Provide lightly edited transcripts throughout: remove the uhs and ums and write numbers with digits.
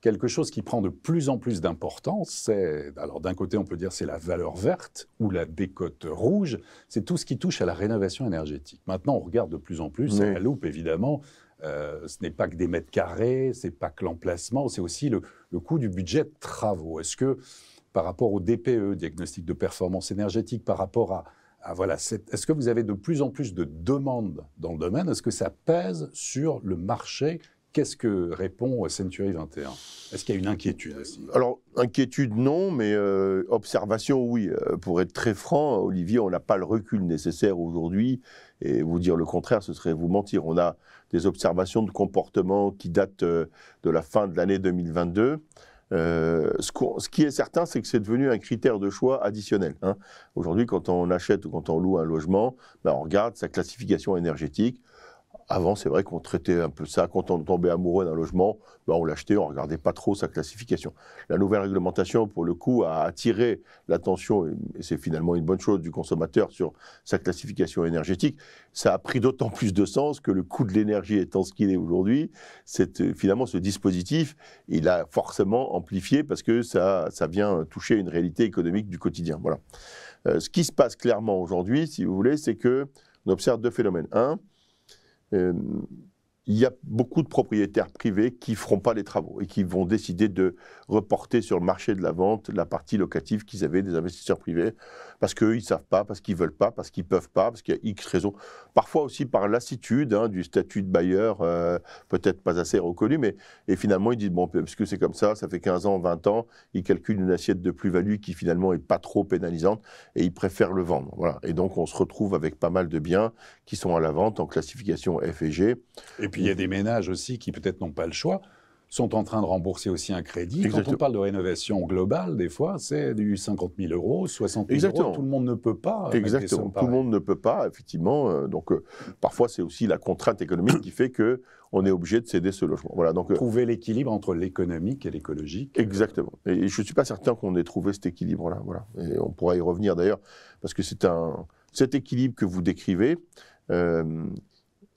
quelque chose qui prend de plus en plus d'importance. Alors d'un côté, on peut dire c'est la valeur verte ou la décote rouge. C'est tout ce qui touche à la rénovation énergétique. Maintenant, on regarde de plus en plus à la loupe, évidemment. Ce n'est pas que des mètres carrés, c'est pas que l'emplacement, c'est aussi le coût du budget de travaux. Est-ce que par rapport au DPE, diagnostic de performance énergétique, par rapport à voilà, est-ce que vous avez de plus en plus de demandes dans le domaine? Est-ce que ça pèse sur le marché? Qu'est-ce que répond Century 21? Est-ce qu'il y a une inquiétude aussi? Alors, inquiétude, non, mais observation, oui. Pour être très franc, Olivier, on n'a pas le recul nécessaire aujourd'hui. Et vous dire le contraire, ce serait vous mentir. On a des observations de comportement qui datent de la fin de l'année 2022. Ce qui est certain, c'est que c'est devenu un critère de choix additionnel. Hein. Aujourd'hui, quand on achète ou quand on loue un logement, ben on regarde sa classification énergétique. Avant, c'est vrai qu'on traitait un peu ça. Quand on tombait amoureux d'un logement, ben on l'achetait, on ne regardait pas trop sa classification. La nouvelle réglementation, pour le coup, a attiré l'attention, et c'est finalement une bonne chose, du consommateur sur sa classification énergétique. Ça a pris d'autant plus de sens que le coût de l'énergie étant ce qu'il est aujourd'hui, finalement, ce dispositif, il a forcément amplifié parce que ça vient toucher une réalité économique du quotidien. Voilà. Ce qui se passe clairement aujourd'hui, si vous voulez, c'est qu'on observe deux phénomènes. Un, il y a beaucoup de propriétaires privés qui ne feront pas les travaux et qui vont décider de reporter sur le marché de la vente la partie locative qu'ils avaient des investisseurs privés parce qu'eux, ils ne savent pas, parce qu'ils ne veulent pas, parce qu'ils ne peuvent pas, parce qu'il y a X raisons. Parfois aussi par lassitude du statut de bailleur, peut-être pas assez reconnu, mais et finalement, ils disent, bon, puisque c'est comme ça fait 15 ans, 20 ans, ils calculent une assiette de plus-value qui finalement n'est pas trop pénalisante et ils préfèrent le vendre. Voilà. Et donc, on se retrouve avec pas mal de biens qui sont à la vente en classification F et G. Et puis, il y a des ménages aussi qui peut-être n'ont pas le choix, sont en train de rembourser aussi un crédit. Exactement. Quand on parle de rénovation globale, des fois, c'est du 50 000 €, 60 000 €. Tout le monde ne peut pas. Exactement. Tout le monde ne peut pas, effectivement. Donc, parfois, c'est aussi la contrainte économique qui fait qu'on est obligé de céder ce logement. Voilà, donc, trouver l'équilibre entre l'économique et l'écologique. Exactement. Et je ne suis pas certain qu'on ait trouvé cet équilibre-là. Voilà. Et on pourra y revenir d'ailleurs, parce que cet équilibre que vous décrivez,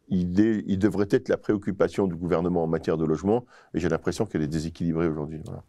il devrait être la préoccupation du gouvernement en matière de logement, et j'ai l'impression qu'elle est déséquilibrée aujourd'hui. Voilà.